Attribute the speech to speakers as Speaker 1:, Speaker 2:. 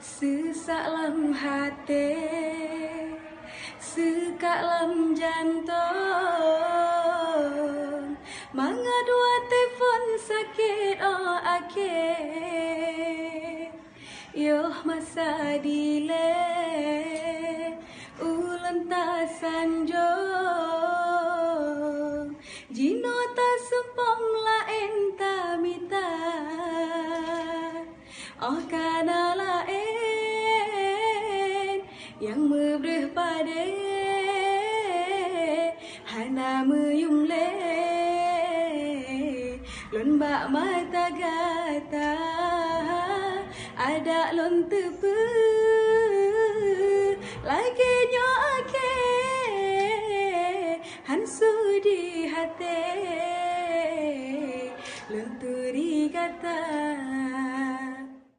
Speaker 1: Sesak lam hati, sekat lam jantung. Manga dua telefon sakit akhir. Yoh masa delay, ulun tak sanjung. Jino tak sempong lain tak minta. Oh kana lain yang mebreh pada hana meyum le lon bak mata gata ada lon tepe lagi nyo ake hansu di hati lon turi kata